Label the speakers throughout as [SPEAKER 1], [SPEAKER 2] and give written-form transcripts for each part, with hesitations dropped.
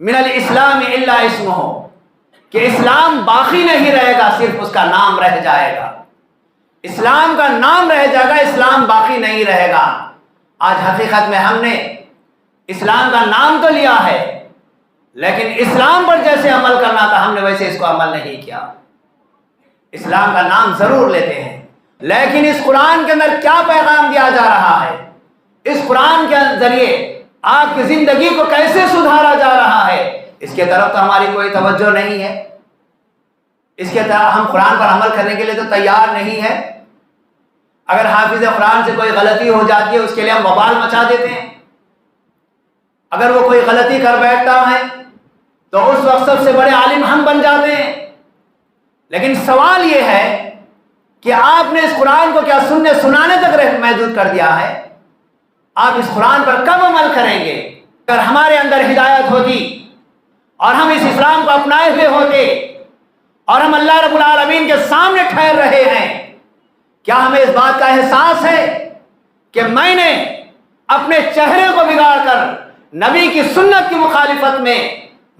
[SPEAKER 1] من الاسلام الا اسمہ، کہ اسلام باقی نہیں رہے گا، صرف اس کا نام رہ جائے گا۔ اسلام کا نام رہ جائے گا، اسلام باقی نہیں رہے گا۔ آج حقیقت میں ہم نے اسلام کا نام تو لیا ہے، لیکن اسلام پر جیسے عمل کرنا تھا ہم نے ویسے اس کو عمل نہیں کیا۔ اسلام کا نام ضرور لیتے ہیں، لیکن اس قرآن کے اندر کیا پیغام دیا جا رہا ہے، اس قرآن کے ذریعے آپ کی زندگی کو کیسے سدھارا جا رہا ہے، اس کے طرف تو ہماری کوئی توجہ نہیں ہے۔ اس کے طرف ہم قرآن پر عمل کرنے کے لیے تو تیار نہیں ہے۔ اگر حافظ قرآن سے کوئی غلطی ہو جاتی ہے اس کے لیے ہم وبال مچا دیتے ہیں۔ اگر وہ کوئی غلطی کر بیٹھتا ہے تو اس وقت سب سے بڑے عالم ہم بن جاتے ہیں۔ لیکن سوال یہ ہے کہ آپ نے اس قرآن کو کیا سننے سنانے تک محدود کر دیا ہے؟ آپ اس قرآن پر کب عمل کریں گے؟ اگر ہمارے اندر ہدایت ہوتی اور ہم اس اسلام کو اپنائے ہوئے ہوتے اور ہم اللہ رب العالمین کے سامنے ٹھہر رہے ہیں، کیا ہمیں اس بات کا احساس ہے کہ میں نے اپنے چہرے کو بگاڑ کر نبی کی سنت کی مخالفت میں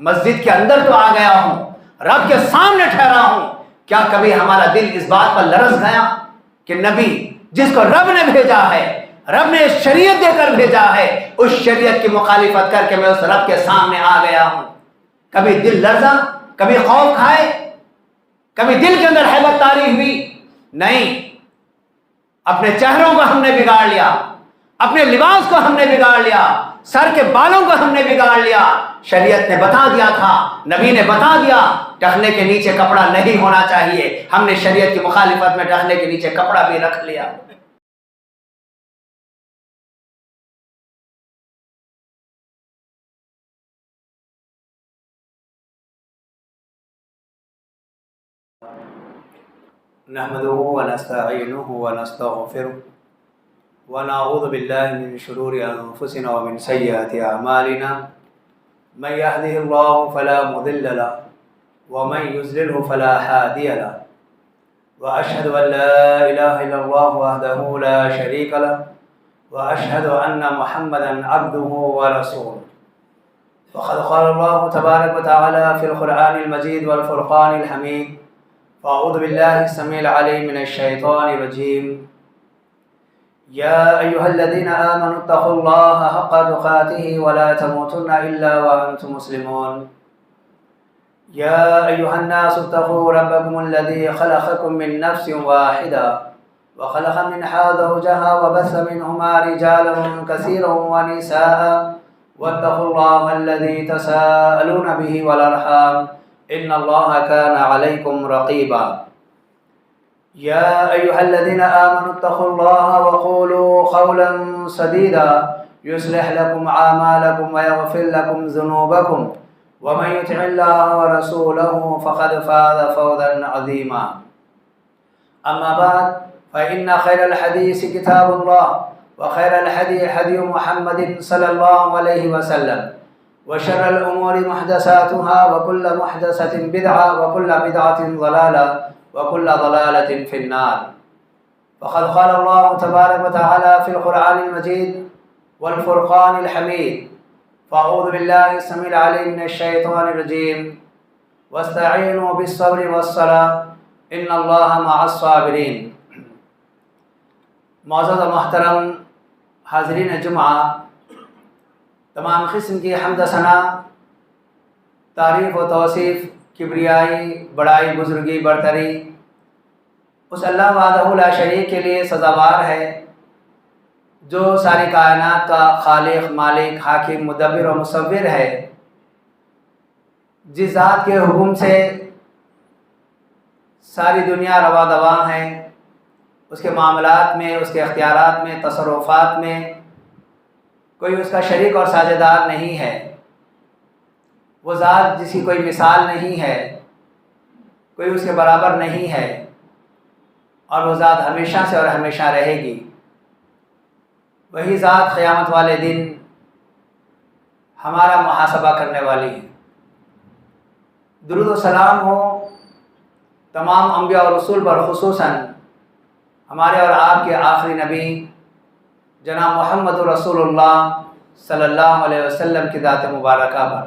[SPEAKER 1] مسجد کے اندر تو آ گیا ہوں، رب کے سامنے ٹھہرا ہوں، کیا کبھی ہمارا دل اس بات پر لرز گیا کہ نبی جس کو رب نے بھیجا ہے، رب نے شریعت دے کر بھیجا ہے، اس شریعت کی مخالفت کر کے میں اس رب کے سامنے آ گیا ہوں؟ کبھی دل لرزا، کبھی خوف کھائے، کبھی دل کے اندر ہیبت طاری ہوئی؟ نہیں، اپنے چہروں کو ہم نے بگاڑ لیا، اپنے لباس کو ہم نے بگاڑ لیا، سر کے بالوں کو ہم نے بگاڑ لیا۔ شریعت نے بتا دیا تھا، نبی نے بتا دیا ٹخنے کے نیچے کپڑا نہیں ہونا چاہیے، ہم نے شریعت کی مخالفت میں ٹخنے کے نیچے کپڑا بھی رکھ لیا۔ نحمده ونستعینه ونستغفره ونعوذ باللہ من شرور انفسنا ومن سیئات اعمالنا، من يهده الله فلا مضل له ومن يضلل فلا هادي له، واشهد ان لا اله الا الله وحده لا شريك له، واشهد ان محمدا عبده ورسوله۔ وقد قال الله تبارك وتعالى في القرآن المجيد والفرقان الحميد، فأعوذ بالله السميع العليم من الشيطان الرجيم، يا أيها الذين آمنوا اتقوا الله حق تقاته ولا تموتن إلا وأنتم مسلمون، يا أيها الناس اتقوا ربكم الذي خلقكم من نفس واحدة وخلق منها زوجها وبث منهما رجالا كثيرا ونساء، واتقوا الله الذي تساءلون به والأرحام إن الله كان عليكم رقيبا، يا أيها الذين آمنوا اتقوا الله وقولوا قولا سديدا يصلح لكم أعمالكم ويغفر لكم ذنوبكم، ومن يطع الله ورسوله فقد فاز فوزا عظيما، أما بعد فإن خير الحديث كتاب الله، وخير الهدي هدي محمد صلى الله عليه وسلم، وشر الأمور محدثاتها وكل محدثة بدعة وكل بدعة ضلالة وكل ضلالة في النار۔ وقد قال الله تبارك وتعالى في القرآن المجيد والفرقان الحميد، فأعوذ بالله السميع العليم من الشيطان الرجيم، واستعينوا بالصبر والصلاة إن الله مع الصابرين۔ معزز و محترم حاضرین جمعہ، تمام قسم کی حمد و ثنا، تعریف و توصیف، کبریائی، بڑائی، بزرگی، برتری اس اللہ وحدہ لا شریک کے لیے سزاوار ہے جو ساری کائنات کا خالق، مالک، حاکم، مدبر و مصور ہے، جس ذات کے حکم سے ساری دنیا روا دواں ہے، اس کے معاملات میں، اس کے اختیارات میں، تصرفات میں کوئی اس کا شریک اور ساجھیدار نہیں ہے۔ وہ ذات جس کی کوئی مثال نہیں ہے، کوئی اس کے برابر نہیں ہے، اور وہ ذات ہمیشہ سے اور ہمیشہ رہے گی۔ وہی ذات قیامت والے دن ہمارا محاسبہ کرنے والی ہے۔ درود و سلام ہو تمام انبیاء اور رسول پر، خصوصاً ہمارے اور آپ کے آخری نبی جناب محمد رسول اللہ صلی اللہ علیہ وسلم کی ذات مبارکہ پر۔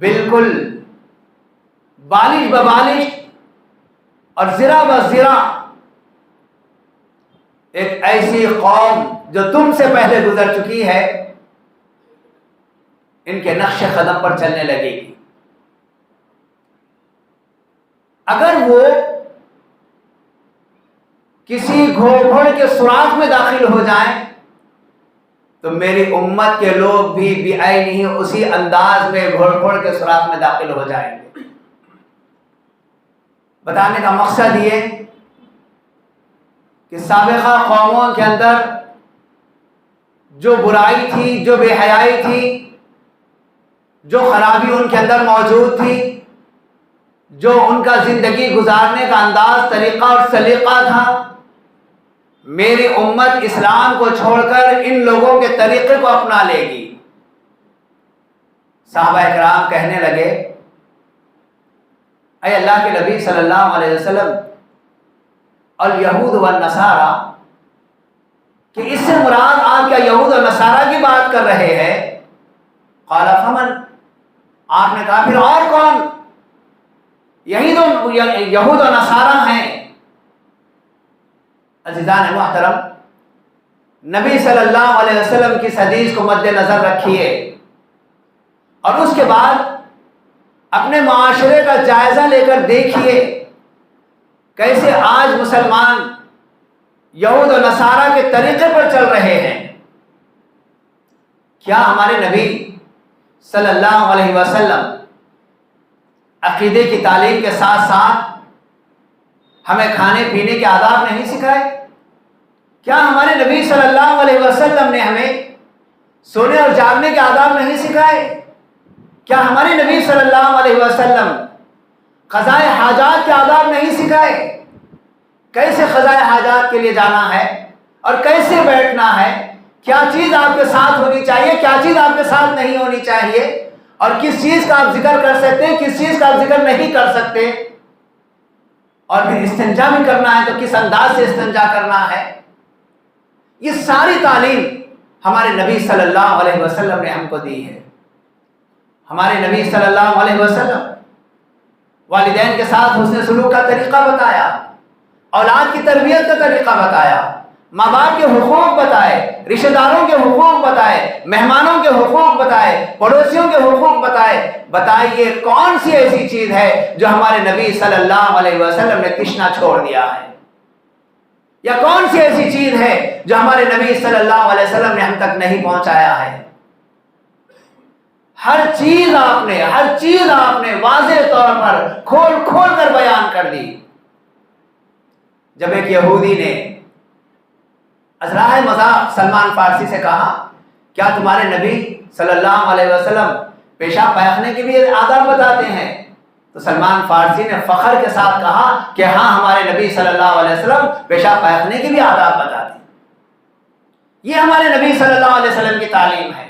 [SPEAKER 1] بالکل بالش ببالش اور زرہ بزرہ ایک ایسی قوم جو تم سے پہلے گزر چکی ہے ان کے نقش قدم پر چلنے لگے گی. اگر وہ کسی گھوڑ کے سوراخ میں داخل ہو جائیں تو میری امت کے لوگ بھی بعینہ اسی انداز میں گھوڑ کے سوراخ میں داخل ہو جائیں گے. بتانے کا مقصد یہ کہ سابقہ قوموں کے اندر جو برائی تھی، جو بے حیائی تھی، جو خرابی ان کے اندر موجود تھی، جو ان کا زندگی گزارنے کا انداز، طریقہ اور سلیقہ تھا، میری امت اسلام کو چھوڑ کر ان لوگوں کے طریقے کو اپنا لے گی. صحابہ اکرام کہنے لگے اے اللہ کے نبی صلی اللہ علیہ وسلم، الیہود والنصارى، کہ اس سے مراد آپ کیا یہود اور نصارہ کی بات کر رہے ہیں؟ قال فمن، آپ نے کہا پھر اور کون؟ یہی تو یہود اور نصارہ ہیں. عزیزان محترم، نبی صلی اللہ علیہ وسلم کی حدیث کو مد نظر رکھیے اور اس کے بعد اپنے معاشرے کا جائزہ لے کر دیکھیے کیسے آج مسلمان یہود و نصارہ کے طریقے پر چل رہے ہیں. کیا ہمارے نبی صلی اللہ علیہ وسلم عقیدے کی تعلیم کے ساتھ ساتھ ہمیں کھانے پینے کے آداب نہیں سکھائے؟ کیا ہمارے نبی صلی اللہ علیہ وسلم نے ہمیں سونے اور جاگنے کے آداب نہیں سکھائے؟ کیا ہمارے نبی صلی اللہ علیہ وسلم قضائے حاجات کے آداب نہیں سکھائے؟ کیسے قضائے حاجات کے لیے جانا ہے اور کیسے بیٹھنا ہے، کیا چیز آپ کے ساتھ ہونی چاہیے، کیا چیز آپ کے ساتھ نہیں ہونی چاہیے، اور کس چیز کا آپ ذکر کر سکتے ہیں، کس چیز کا آپ ذکر نہیں کر سکتے، اور پھر استنجا بھی کرنا ہے تو کس انداز سے استنجا کرنا ہے. یہ ساری تعلیم ہمارے نبی صلی اللہ علیہ وسلم نے ہم کو دی ہے. ہمارے نبی صلی اللہ علیہ وسلم والدین کے ساتھ حسن سلوک کا طریقہ بتایا، اولاد کی تربیت کا طریقہ بتایا، ماں باپ کے حقوق بتائے، رشتہ داروں کے حقوق بتائے، مہمانوں کے حقوق بتائے، پڑوسیوں کے حقوق بتائے. بتائیے کون سی ایسی چیز ہے جو ہمارے نبی صلی اللہ علیہ وسلم نے تشنا چھوڑ دیا ہے، یا کون سی ایسی چیز ہے جو ہمارے نبی صلی اللہ علیہ وسلم نے ہم تک نہیں پہنچایا ہے؟ ہر چیز آپ نے واضح طور پر کھول کر بیان کر دی. جب ایک یہودی نے ازراہ مذاق سلمان فارسی سے کہا کیا تمہارے نبی صلی اللہ علیہ وسلم پیشاب پاخانے کے لیے آداب بتاتے ہیں؟ تو سلمان فارسی نے فخر کے ساتھ کہا کہ ہاں، ہمارے نبی صلی اللہ علیہ وسلم پیشاب پاخانے کے بھی آداب بتاتے ہیں. یہ ہمارے نبی صلی اللہ علیہ وسلم کی تعلیم ہے.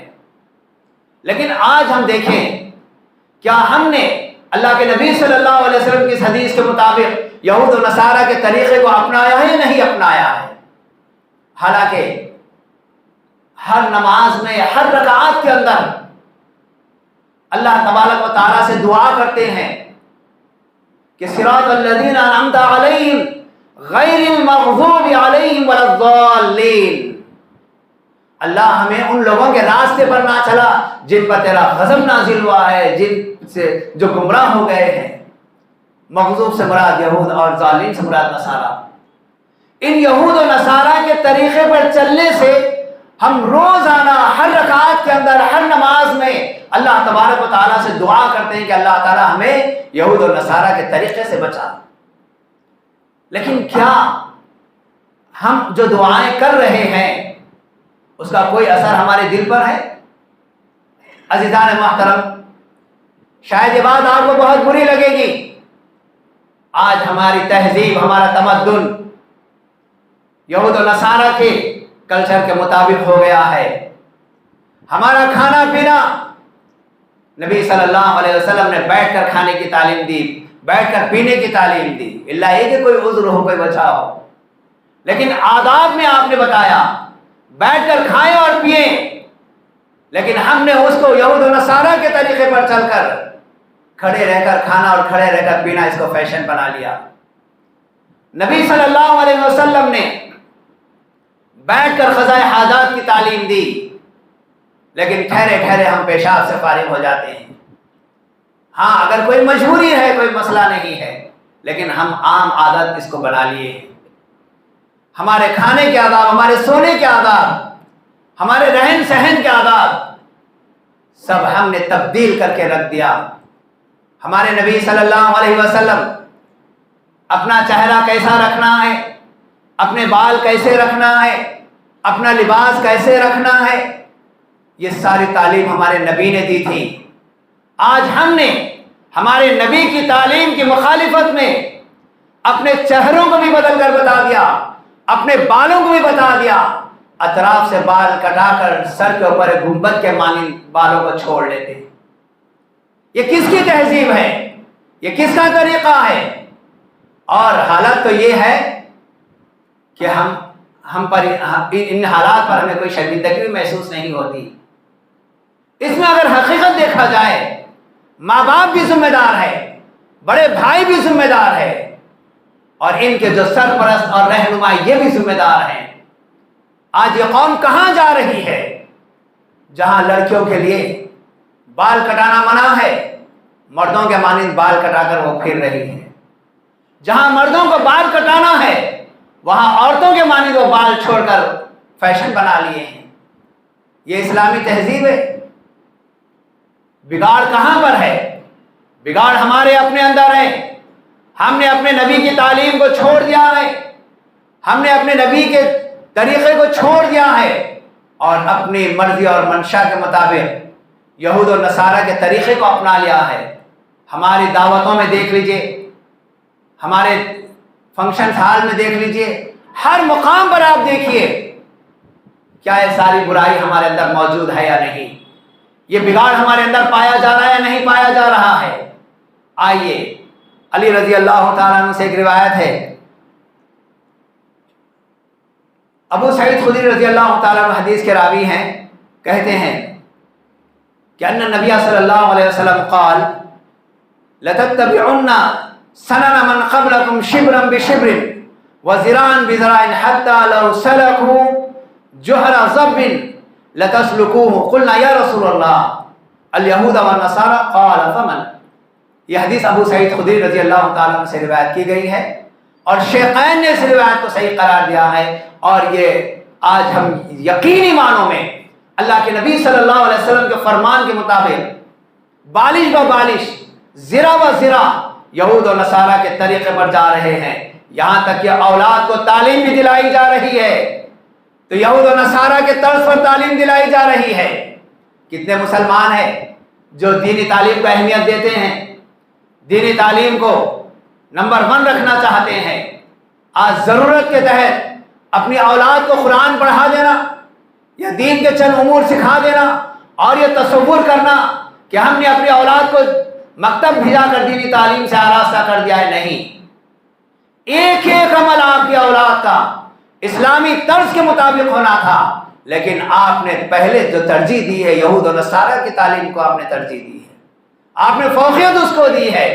[SPEAKER 1] لیکن آج ہم دیکھیں کیا ہم نے اللہ کے نبی صلی اللہ علیہ وسلم کی حدیث کے مطابق یہود و نصارہ کے طریقے کو اپنایا ہے یا نہیں اپنایا ہے؟ حالانکہ ہر نماز میں، ہر رکعات کے اندر اللہ تبارک و تعالیٰ سے دعا کرتے ہیں کہ صراط الذین انعمت علیہم غیر المغضوب علیہم ولا الضالین. اللہ ہمیں ان لوگوں کے راستے پر نہ چلا جن پر تیرا غضب نازل ہوا ہے، جن سے جو گمراہ ہو گئے ہیں. مغضوب سے مراد یہود اور ضالین سے مراد نصارہ. ان یہود و نصارہ کے طریقے پر چلنے سے ہم روزانہ ہر رکعت کے اندر، ہر نماز میں اللہ تبارک و تعالیٰ سے دعا کرتے ہیں کہ اللہ تعالیٰ ہمیں یہود و نصارہ کے طریقے سے بچا. لیکن کیا ہم جو دعائیں کر رہے ہیں اس کا کوئی اثر ہمارے دل پر ہے؟ عزیزان محترم، شاید یہ بات آپ کو بہت بری لگے گی. آج ہماری تہذیب، ہمارا تمدن یہود و نصارہ کے کلچر کے مطابق ہو گیا ہے. ہمارا کھانا پینا، نبی صلی اللہ علیہ وسلم نے بیٹھ کر کھانے کی تعلیم دی، بیٹھ کر پینے کی تعلیم دی، اللہ یہ کہ کوئی عذر ہو، کوئی بچا ہو. لیکن آداب میں آپ نے بتایا بیٹھ کر کھائیں اور پئیں. لیکن ہم نے اس کو یہود و نصارہ کے طریقے پر چل کر کھڑے رہ کر کھانا اور کھڑے رہ کر پینا اس کو فیشن بنا لیا۔ نبی صلی اللہ علیہ وسلم نے بیٹھ کر قضائے حاجات کی تعلیم دی، لیکن ٹھہرے ٹھہرے ہم پیشاب سے فارغ ہو جاتے ہیں۔ ہاں اگر کوئی مجبوری ہے، کوئی مسئلہ نہیں ہے، لیکن ہم عام عادت اس کو بنا لیے ہیں۔ ہمارے کھانے کے آداب، ہمارے سونے کے آداب، ہمارے رہن سہن کے آداب سب ہم نے تبدیل کر کے رکھ دیا۔ ہمارے نبی صلی اللہ علیہ وسلم اپنا چہرہ کیسا رکھنا ہے، اپنے بال کیسے رکھنا ہے، اپنا لباس کیسے رکھنا ہے، یہ ساری تعلیم ہمارے نبی نے دی تھی۔ آج ہم نے ہمارے نبی کی تعلیم کی مخالفت میں اپنے چہروں کو بھی بدل کر بتا دیا، اپنے بالوں کو بھی بتا دیا، اطراف سے بال کٹا کر سر کے اوپر گنبد کے مانند بالوں کو چھوڑ لیتے۔ یہ کس کی تہذیب ہے؟ یہ کس کا طریقہ ہے؟ اور حالت تو یہ ہے کہ ہم پر ان حالات پر ہمیں کوئی شرمندگی بھی محسوس نہیں ہوتی۔ اس میں اگر حقیقت دیکھا جائے، ماں باپ بھی ذمہ دار ہے، بڑے بھائی بھی ذمہ دار ہے، اور ان کے جو سرپرست اور رہنما یہ بھی ذمہ دار ہیں۔ آج یہ قوم کہاں جا رہی ہے؟ جہاں لڑکیوں کے لیے بال کٹانا منع ہے، مردوں کے مانند بال کٹا کر وہ پھر رہی ہے۔ جہاں مردوں کو بال کٹانا ہے، وہاں عورتوں کے مانند وہ بال چھوڑ کر فیشن بنا لیے ہیں۔ یہ اسلامی تہذیب ہے؟ بگاڑ کہاں پر ہے؟ بگاڑ ہمارے اپنے اندر ہے۔ ہم نے اپنے نبی کی تعلیم کو چھوڑ دیا ہے، ہم نے اپنے نبی کے طریقے کو چھوڑ دیا ہے، اور اپنی مرضی اور منشا کے مطابق یہود و نصارہ کے طریقے کو اپنا لیا ہے۔ ہماری دعوتوں میں دیکھ لیجئے، ہمارے فنکشن ہال میں دیکھ لیجئے، ہر مقام پر آپ دیکھیے، کیا یہ ساری برائی ہمارے اندر موجود ہے یا نہیں؟ یہ بگاڑ ہمارے اندر پایا جا رہا ہے یا نہیں پایا جا رہا ہے؟ آئیے علی رضی اللہ تعالیٰ عنہ سے ایک روایت ہے، ابو سعید خدری رضی اللہ تعالیٰ عنہ حدیث کے راوی ہیں، کہتے ہیں کہ ان نبی صلی اللہ علیہ وسلم قال لتتبعن سنن من قبلكم شبرا بشبر وذراعا بذراع حتى لو سلكوا جحر ضب لتسلكوه قلنا یا رسول اللہ اليہود والنصارى قال فمن۔ یہ حدیث ابو سعید خدری رضی اللہ تعالیٰ عنہ سے روایت کی گئی ہے، اور شیخین نے اس روایت کو صحیح قرار دیا ہے، اور یہ آج ہم یقینی معنوں میں اللہ کے نبی صلی اللہ علیہ وسلم کے فرمان کے مطابق بالش و بالش، زرا و زرا یہود و نصارہ کے طریقے پر جا رہے ہیں۔ یہاں تک کہ اولاد کو تعلیم بھی دلائی جا رہی ہے تو یہود و نصارہ کے طرز پر تعلیم دلائی جا رہی ہے۔ کتنے مسلمان ہیں جو دینی تعلیم کو اہمیت دیتے ہیں، دینی تعلیم کو نمبر 1 رکھنا چاہتے ہیں؟ آج ضرورت کے تحت اپنی اولاد کو قرآن پڑھا دینا یا دین کے چند امور سکھا دینا، اور یہ تصور کرنا کہ ہم نے اپنی اولاد کو مکتب بھیجا کر دینی تعلیم سے آراستہ کر دیا ہے، نہیں۔ ایک ایک عمل آپ کی اولاد کا اسلامی طرز کے مطابق ہونا تھا، لیکن آپ نے پہلے جو ترجیح دی ہے یہود و نصارہ کی تعلیم کو آپ نے ترجیح دی ہے، آپ نے فوقیت اس کو دی ہے،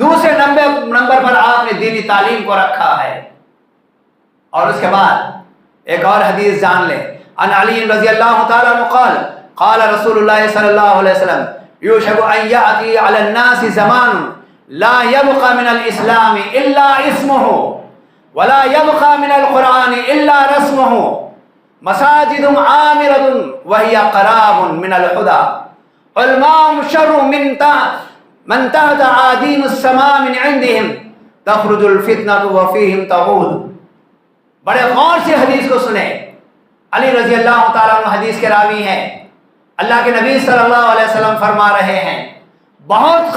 [SPEAKER 1] دوسرے نمبر پر آپ نے دینی تعلیم کو رکھا ہے۔ اور اس کے بعد ایک اور حدیث جان لیں، ان علی رضی اللہ تعالیٰ عنہ قال قال رسول اللہ صلی اللہ علیہ وسلم یوشک ان یأتی علی الناس زمان لا يبقى من الاسلام الا اسمه ولا يبقى من القرآن الا رسمه مساجد عامرة وهي قراب من الهدى علماء شر من تحت عادين السماء من عندهم تخرج الفتنة وفيهم تعود۔ بڑے غور سے حدیث کو سنیں، علی رضی اللہ تعالیٰ عنہ حدیث کے راوی ہیں، اللہ کے نبی صلی اللہ علیہ وسلم فرما رہے ہیں بہت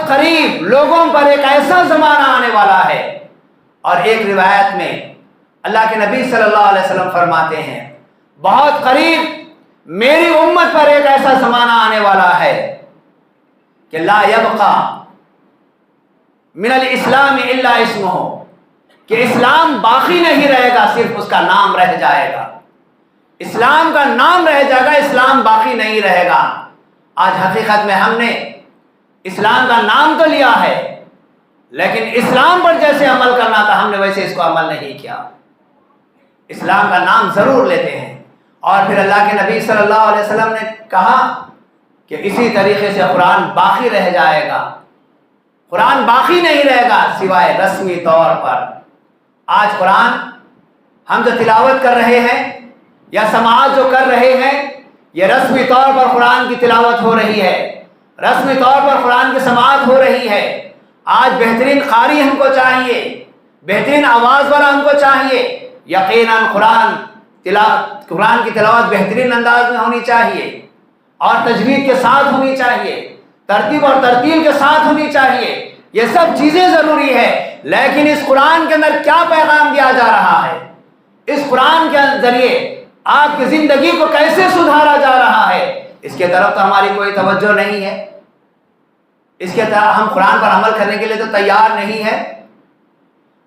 [SPEAKER 1] قریب لوگوں پر ایک ایسا زمانہ آنے والا ہے۔ اور ایک روایت میں اللہ کے نبی صلی اللہ علیہ وسلم فرماتے ہیں بہت قریب میری امت پر ایک ایسا زمانہ آنے والا ہے کہ لا یبقى من الاسلام الا اسمہ، کہ اسلام باقی نہیں رہے گا، صرف اس کا نام رہ جائے گا۔ اسلام کا نام رہ جائے گا، اسلام باقی نہیں رہے گا۔ آج حقیقت میں ہم نے اسلام کا نام تو لیا ہے لیکن اسلام پر جیسے عمل کرنا تھا ہم نے ویسے اس کو عمل نہیں کیا. اسلام کا نام ضرور لیتے ہیں. اور پھر اللہ کے نبی صلی اللہ علیہ وسلم نے کہا کہ اسی طریقے سے قرآن باقی رہ جائے گا. قرآن باقی نہیں رہے گا سوائے رسمی طور پر. آج قرآن ہم جو تلاوت کر رہے ہیں یا سماعت جو کر رہے ہیں یہ رسمی طور پر قرآن کی تلاوت ہو رہی ہے, رسمی طور پر قرآن کی سماعت ہو رہی ہے. آج بہترین قاری ہم کو چاہیے, بہترین آواز والا ہم کو چاہیے. یقیناً قرآن کی تلاوت بہترین انداز میں ہونی چاہیے اور تجوید کے ساتھ ہونی چاہیے, ترتیب اور ترتیل کے ساتھ ہونی چاہیے. یہ سب چیزیں ضروری ہے. لیکن اس قرآن کے اندر کیا پیغام دیا جا رہا ہے, اس قرآن کے ذریعے آپ کی زندگی کو کیسے سدھارا جا رہا ہے, اس کے طرف تو ہماری کوئی توجہ نہیں ہے. اس کے طرف ہم قرآن پر عمل کرنے کے لیے تو تیار نہیں ہے.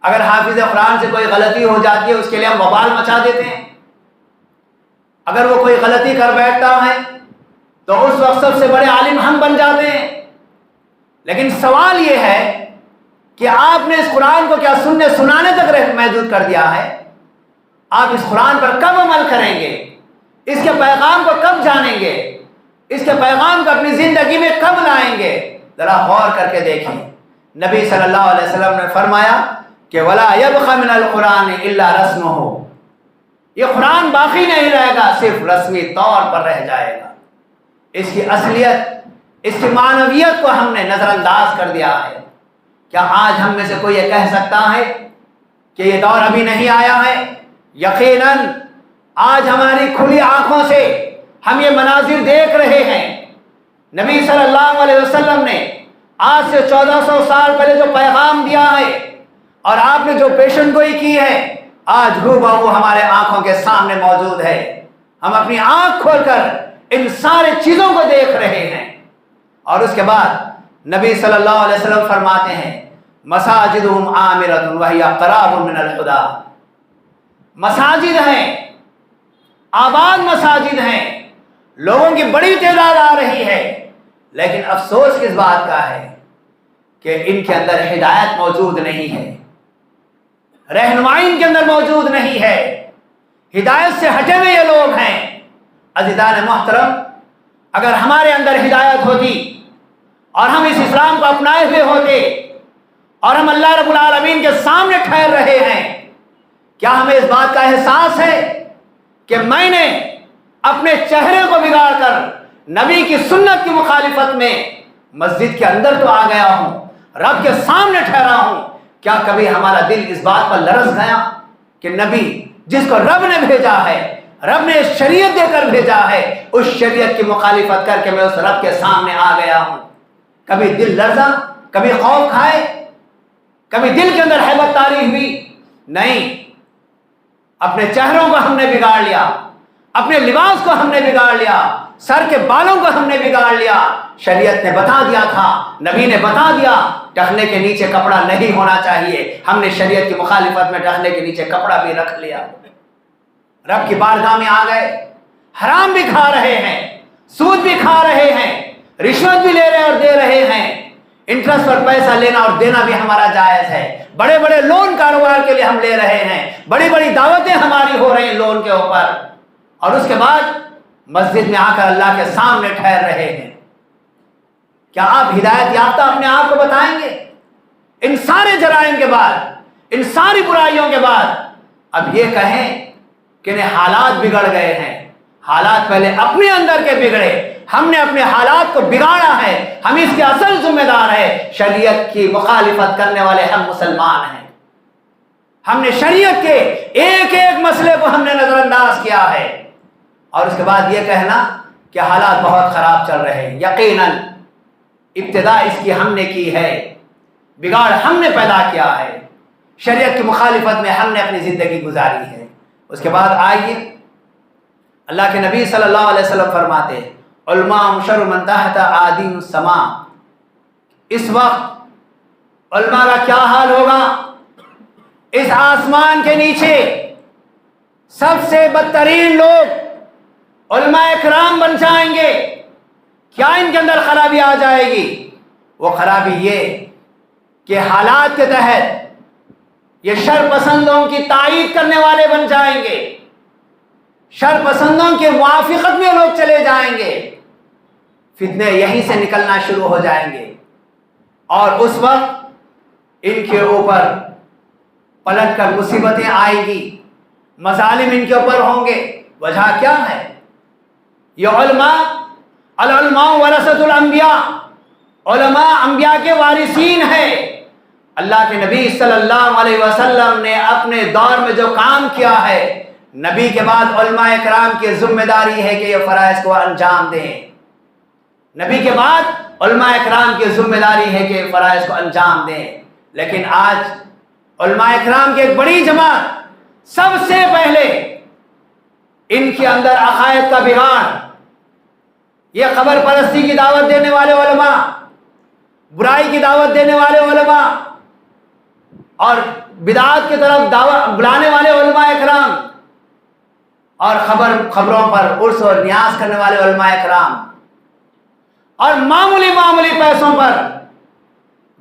[SPEAKER 1] اگر حافظ قرآن سے کوئی غلطی ہو جاتی ہے اس کے لیے ہم وبال مچا دیتے ہیں. اگر وہ کوئی غلطی کر بیٹھتا ہے تو اس وقت سب سے بڑے عالم ہم بن جاتے ہیں. لیکن سوال یہ ہے کہ آپ نے اس قرآن کو کیا سننے سنانے تک محدود کر دیا ہے؟ آپ اس قرآن پر کب عمل کریں گے؟ اس کے پیغام کو کب جانیں گے؟ اس کے پیغام کو اپنی زندگی میں کب لائیں گے؟ ذرا غور کر کے دیکھیں. نبی صلی اللہ علیہ وسلم نے فرمایا کہ وَلَا يَبْقَ مِنَ الْقُرْآنِ إِلَّا رَسْمُهُ. یہ قرآن باقی نہیں رہے گا, صرف رسمی طور پر رہ جائے گا. اس کی اصلیت, اس کی معنویت کو ہم نے نظر انداز کر دیا ہے. کیا آج ہم میں سے کوئی یہ کہہ سکتا ہے کہ یہ دور ابھی نہیں آیا ہے؟ یقیناً آج ہماری کھلی آنکھوں سے ہم یہ مناظر دیکھ رہے ہیں. نبی صلی اللہ علیہ وسلم نے آج سے 1400 سال پہلے جو پیغام دیا ہے اور آپ نے جو پیشن گوئی کی ہے آج ہو بہو ہمارے آنکھوں کے سامنے موجود ہے. ہم اپنی آنکھ کھول کر ان سارے چیزوں کو دیکھ رہے ہیں. اور اس کے بعد نبی صلی اللہ علیہ وسلم فرماتے ہیں مساجدہم عامرۃ وہی قراب من الہدی. مساجد ہیں, آباد مساجد ہیں, لوگوں کی بڑی تعداد آ رہی ہے, لیکن افسوس کس بات کا ہے کہ ان کے اندر ہدایت موجود نہیں ہے, رہنمائی ان کے اندر موجود نہیں ہے, ہدایت سے ہٹے ہوئے یہ لوگ ہیں. عزیزان محترم, اگر ہمارے اندر ہدایت ہوتی اور ہم اس اسلام کو اپنائے ہوئے ہوتے اور ہم اللہ رب العالمین کے سامنے ٹھہر رہے ہیں, کیا ہمیں اس بات کا احساس ہے کہ میں نے اپنے چہرے کو بگاڑ کر نبی کی سنت کی مخالفت میں مسجد کے اندر تو آ گیا ہوں, رب کے سامنے ٹھہرا ہوں, کیا کبھی ہمارا دل اس بات پر لرز گیا کہ نبی جس کو رب نے بھیجا ہے, رب نے شریعت دے کر بھیجا ہے, اس شریعت کی مخالفت کر کے میں اس رب کے سامنے آ گیا ہوں؟ کبھی دل لرزا, کبھی خوف کھائے, کبھی دل کے اندر ہیبت طاری ہوئی؟ نہیں. اپنے چہروں کو ہم نے بگاڑ لیا, اپنے لباس کو ہم نے بگاڑ لیا, سر کے بالوں کو ہم نے بگاڑ لیا. شریعت نے بتا دیا تھا, نبی نے بتا دیا ٹخنے کے نیچے کپڑا نہیں ہونا چاہیے, ہم نے شریعت کی مخالفت میں ٹخنے کے نیچے کپڑا بھی رکھ لیا. رب کی بارگاہ میں آ گئے, حرام بھی کھا رہے ہیں, سود بھی کھا رہے ہیں, رشوت بھی لے رہے اور دے رہے ہیں. انٹرسٹ پر پیسہ لینا اور دینا بھی ہمارا جائز ہے. بڑے بڑے لون کاروبار کے لیے ہم لے رہے ہیں, بڑی بڑی دعوتیں ہماری ہو رہی ہیں لون کے اوپر, اور اس کے بعد مسجد میں آ کر اللہ کے سامنے ٹھہر رہے ہیں. کیا آپ ہدایت یافتہ اپنے آپ کو بتائیں گے؟ ان سارے جرائم کے بعد, ان ساری برائیوں کے بعد اب یہ کہیں کہ انہیں حالات بگڑ گئے ہیں. حالات پہلے اپنے اندر کے بگڑے, ہم نے اپنے حالات کو بگاڑا ہے, ہم اس کے اصل ذمہ دار ہیں. شریعت کی مخالفت کرنے والے ہم مسلمان ہیں. ہم نے شریعت کے ایک ایک مسئلے کو ہم نے نظر انداز کیا ہے, اور اس کے بعد یہ کہنا کہ حالات بہت خراب چل رہے ہیں. یقیناً ابتدا اس کی ہم نے کی ہے, بگاڑ ہم نے پیدا کیا ہے, شریعت کی مخالفت میں ہم نے اپنی زندگی گزاری ہے. اس کے بعد آئیے, اللہ کے نبی صلی اللہ علیہ وسلم فرماتے ہیں علماء شر من تحت آدین السماء. اس وقت علماء کا کیا حال ہوگا؟ اس آسمان کے نیچے سب سے بدترین لوگ علماء کرام بن جائیں گے. کیا ان کے اندر خرابی آ جائے گی؟ وہ خرابی یہ کہ حالات کے تحت یہ شر پسندوں کی تائید کرنے والے بن جائیں گے، شر پسندوں کے موافقت میں لوگ چلے جائیں گے، فتنے یہیں سے نکلنا شروع ہو جائیں گے، اور اس وقت ان کے اوپر پلٹ کر مصیبتیں آئیں گی، مظالم ان کے اوپر ہوں گے۔ وجہ کیا ہے؟ یہ العلماء ورثۃ الانبیاء، علماء انبیاء کے وارثین ہیں۔ اللہ کے نبی صلی اللہ علیہ وسلم نے اپنے دور میں جو کام کیا ہے، نبی کے بعد علماء کرام کی ذمہ داری ہے کہ یہ فرائض کو انجام دیں۔ نبی کے بعد علماء کرام کی ذمہ داری ہے کہ فرائض کو انجام دیں، لیکن آج علماء کرام کی ایک بڑی جماعت سب سے پہلے ان کے اندر عقائد کا بگاڑ، یہ قبر پرستی کی دعوت دینے والے علماء، برائی کی دعوت دینے والے علماء اور بدعات کی طرف دعوت بلانے والے علماء کرام، اور خبروں پر عرس اور نیاز کرنے والے علماء کرام، اور معمولی پیسوں پر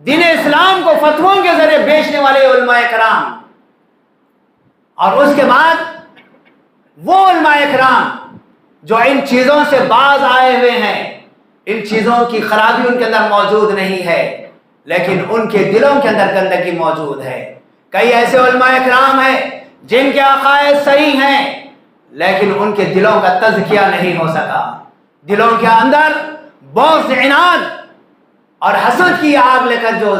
[SPEAKER 1] دین اسلام کو فتووں کے ذریعے بیچنے والے علماء کرام، اور اس کے بعد وہ علماء کرام جو ان چیزوں سے باز آئے ہوئے ہیں، ان چیزوں کی خرابی ان کے اندر موجود نہیں ہے، لیکن ان کے دلوں کے اندر گندگی موجود ہے۔ کئی ایسے علماء کرام ہیں جن کے عقائد صحیح ہیں، لیکن ان کے دلوں کا تزکیہ نہیں ہو سکا، دلوں کے اندر بغض، عناد اور حسد کی آگ لے کر جو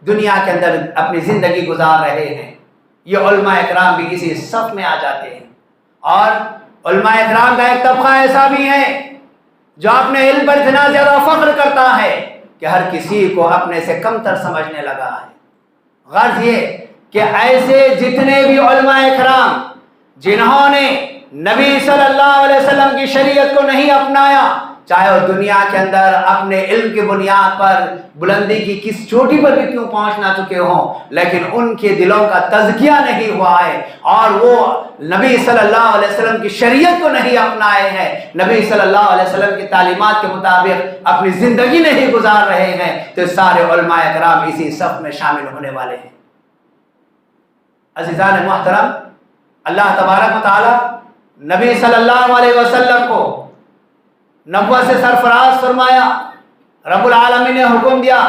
[SPEAKER 1] دنیا کے اندر اپنی زندگی گزار رہے ہیں۔ یہ علماء اکرام بھی اسی صف میں آ جاتے ہیں، اور علماء اکرام کا ایک طبقہ ایسا بھی ہے جو اپنے علم پر اتنا زیادہ فخر کرتا ہے کہ ہر کسی کو اپنے سے کمتر سمجھنے لگا ہے۔ غرض یہ کہ ایسے جتنے بھی علماء اکرام جنہوں نے نبی صلی اللہ علیہ وسلم کی شریعت کو نہیں اپنایا، چاہے وہ دنیا کے اندر اپنے علم کی بنیاد پر بلندی کی کس چوٹی پر بھی کیوں پہنچ نہ چکے ہوں، لیکن ان کے دلوں کا تزکیہ نہیں ہوا ہے، اور وہ نبی صلی اللہ علیہ وسلم کی شریعت کو نہیں اپنائے ہیں، نبی صلی اللہ علیہ وسلم کی تعلیمات کے مطابق اپنی زندگی نہیں گزار رہے ہیں، تو سارے علماء کرام اسی صف میں شامل ہونے والے ہیں۔ عزیزان محترم، اللہ تبارک و تعالی نبی صلی اللہ علیہ وسلم کو نبوت سے سرفراز فرمایا۔ رب العالمین نے حکم دیا،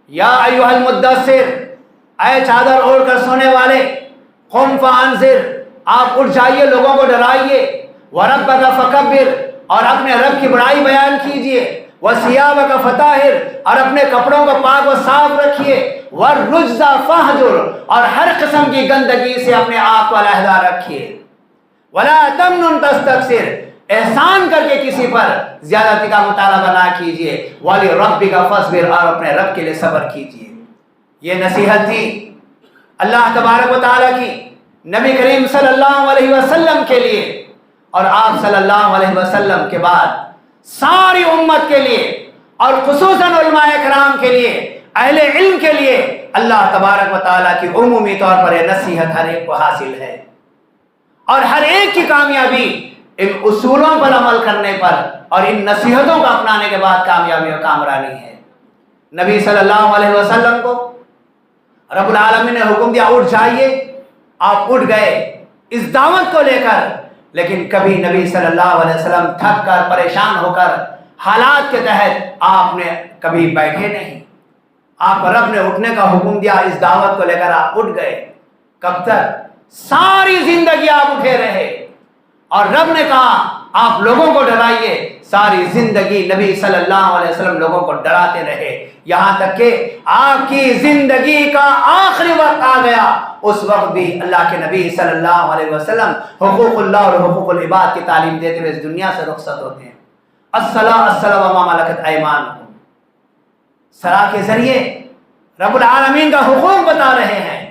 [SPEAKER 1] یا ایھا المدثر، اے چادر اوڑھ کر سونے والے، قم فانذر، آپ اٹھ جائیے، لوگوں کو ڈرائیے، وربک فکبر، اور اپنے رب کی بڑائی بیان کیجئے، وثیابک فطہر، اور اپنے کپڑوں کو پاک و صاف رکھیے، والرجز فہجر، اور ہر قسم کی گندگی سے اپنے آپ کو علیحدہ رکھیے، ولا تمنن تستکثر، احسان کر کے کسی پر زیادتی کا مطالبہ نہ کیجیے، وَلِرَبِّكَ فَاصْبِرْ، اور اپنے رب کے لیے صبر کیجیے۔ یہ نصیحت تھی اللہ تبارک و تعالیٰ کی نبی کریم صلی اللہ علیہ وسلم کے لیے، اور آپ صلی اللہ علیہ وسلم کے بعد ساری امت کے لیے، اور خصوصاً علماء کرام کے لیے، اہل علم کے لیے اللہ تبارک و تعالیٰ کی عمومی طور پر یہ نصیحت ہر ایک کو حاصل ہے، اور ہر ایک کی کامیابی ان اصولوں پر عمل کرنے پر اور ان نصیحتوں کو اپنانے کے بعد کامیابی اور کامرانی ہے۔ نبی صلی اللہ علیہ وسلم کو رب العالمین نے حکم دیا، اٹھ جائیے، آپ اٹھ گئے اس دعوت کو لے کر، لیکن کبھی نبی صلی اللہ علیہ وسلم تھک کر پریشان ہو کر حالات کے تحت آپ نے کبھی بیٹھے نہیں، آپ رب نے اٹھنے کا حکم دیا، اس دعوت کو لے کر آپ اٹھ گئے۔ کب تک؟ ساری زندگی آپ اٹھے رہے، اور رب نے کہا آپ لوگوں کو ڈرائیے، ساری زندگی نبی صلی اللہ علیہ وسلم لوگوں کو ڈراتے رہے، یہاں تک کہ آپ کی زندگی کا آخری وقت آ گیا، اس وقت بھی اللہ کے نبی صلی اللہ علیہ وسلم حقوق اللہ اور حقوق العباد کی تعلیم دیتے ہوئے اس دنیا سے رخصت ہوتے ہیں۔ الصلاۃ وما ملکت ایمانکم، صلاۃ کے ذریعے رب العالمین کا حقوق بتا رہے ہیں،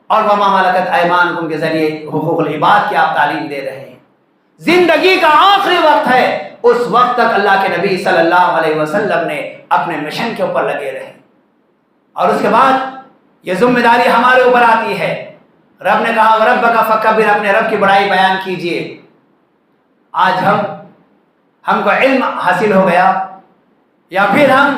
[SPEAKER 1] اور وما ملکت ایمانکم کے ذریعے حقوق العباد کی آپ تعلیم دے رہے ہیں۔ زندگی کا آخری وقت ہے، اس وقت تک اللہ کے نبی صلی اللہ علیہ وسلم نے اپنے مشن کے اوپر لگے رہے، اور اس کے بعد یہ ذمہ داری ہمارے اوپر آتی ہے۔ رب نے کہا وَرَبَّكَ فَكَبِّرْ، اپنے رب کی بڑائی بیان کیجئے۔ آج ہم کو علم حاصل ہو گیا، یا پھر ہم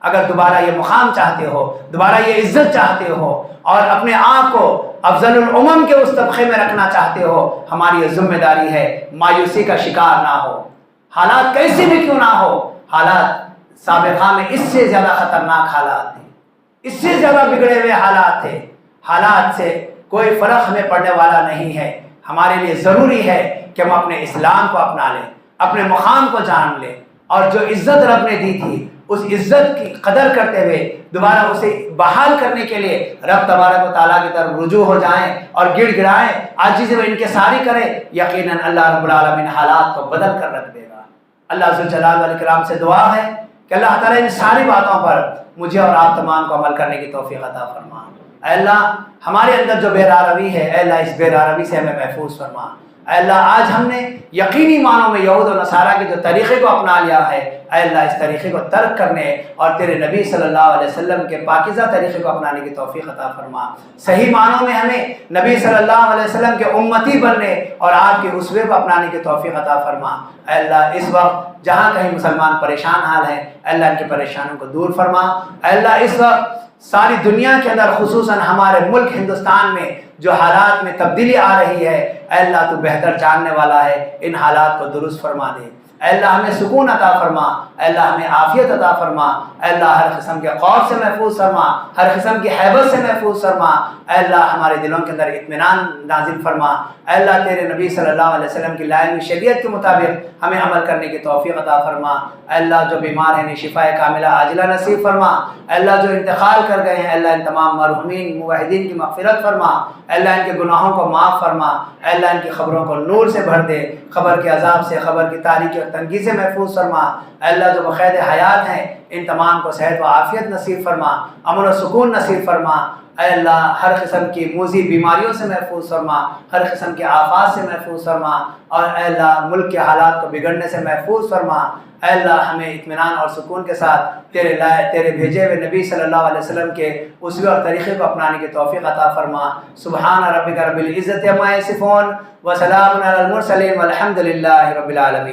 [SPEAKER 1] اگر دوبارہ یہ مقام چاہتے ہو، دوبارہ یہ عزت چاہتے ہو اور اپنے آپ کو افضل الامم کے اس طبقے میں رکھنا چاہتے ہو، ہماری یہ ذمہ داری ہے مایوسی کا شکار نہ ہو۔ حالات کیسے بھی کیوں نہ ہو، حالات سابقہ میں اس سے زیادہ خطرناک حالات تھے، اس سے زیادہ بگڑے ہوئے حالات تھے۔ حالات سے کوئی فرق ہمیں پڑنے والا نہیں ہے۔ ہمارے لیے ضروری ہے کہ ہم اپنے اسلام کو اپنا لیں، اپنے مقام کو جان لیں، اور جو عزت رب نے دی تھی اس عزت کی قدر کرتے ہوئے دوبارہ اسے بحال کرنے کے لیے رب تبارک و تعالیٰ کی طرف رجوع ہو جائیں اور گڑ گڑائیں، عاجزی و انکساری کریں۔ یقیناً اللہ رب العالمین حالات کو بدل کر رکھ دے گا۔ اللہ ذوالجلال والاکرام سے دعا ہے کہ اللہ تعالیٰ ان ساری باتوں پر مجھے اور آپ تمام کو عمل کرنے کی توفیق عطا فرما۔ اے اللہ ہمارے اندر جو بے راروی ہے، اے اللہ اس بے راروی سے ہمیں محفوظ فرما۔ اے اللہ آج ہم نے یقینی معنوں میں یہود و نصارہ کے جو طریقے کو اپنا لیا ہے، اے اللہ اس طریقے کو ترک کرنے اور تیرے نبی صلی اللہ علیہ وسلم کے پاکیزہ طریقے کو اپنانے کی توفیق عطا فرما۔ صحیح معنوں میں ہمیں نبی صلی اللہ علیہ وسلم کے امتی بننے اور آپ کے اسوے کو اپنانے کی توفیق عطا فرما۔ اے اللہ اس وقت جہاں کہیں مسلمان پریشان حال ہیں، اے اللہ ان کی پریشانیوں کو دور فرما۔ اے اللہ اس وقت ساری دنیا کے اندر خصوصاً ہمارے ملک ہندوستان میں جو حالات میں تبدیلی آ رہی ہے، اے اللہ تو بہتر جاننے والا ہے، ان حالات کو درست فرما دے۔ اے اللہ ہمیں سکون عطا فرما، اے اللہ ہمیں عافیت عطا فرما، اے اللہ ہر قسم کے خوف سے محفوظ فرما، ہر قسم کی حیبت سے محفوظ فرما، اے اللہ ہمارے دلوں کے اندر اطمینان نازل فرما۔ اے اللہ تیرے نبی صلی اللہ علیہ وسلم کی لائن ہوئی شریعت کے مطابق ہمیں عمل کرنے کی توفیق عطا فرما۔ اے اللہ جو بیمار ہیں انہیں شفاء کاملہ عاجلہ نصیب فرما۔ اے اللہ جو انتقال کر گئے ہیں، اے اللہ ان تمام مرحومین موحدین کی مغفرت فرما۔ اے اللہ ان کے گناہوں کو معاف فرما۔ اے اللہ ان کی قبروں کو نور سے بھر دے، قبر کے عذاب سے، قبر کی تاریکی اور تنگی سے محفوظ فرما۔ اے اللہ جو بقید حیات ہیں ان تمام کو صحت و عافیت نصیب فرما، امن و سکون نصیب فرما۔ اے اللہ ہر قسم کی موذی بیماریوں سے محفوظ فرما، ہر قسم کے آفات سے محفوظ فرما، اور اے اللہ ملک کے حالات کو بگڑنے سے محفوظ فرما۔ اے اللہ ہمیں اطمینان اور سکون کے ساتھ تیرے بھیجے ہوئے نبی صلی اللہ علیہ وسلم کے اسوے اور طریقے کو اپنانے کی توفیق عطا فرما۔ سبحان ربک رب العزت عما یصفون وسلام علی المرسلین والحمد للہ رب العالمین۔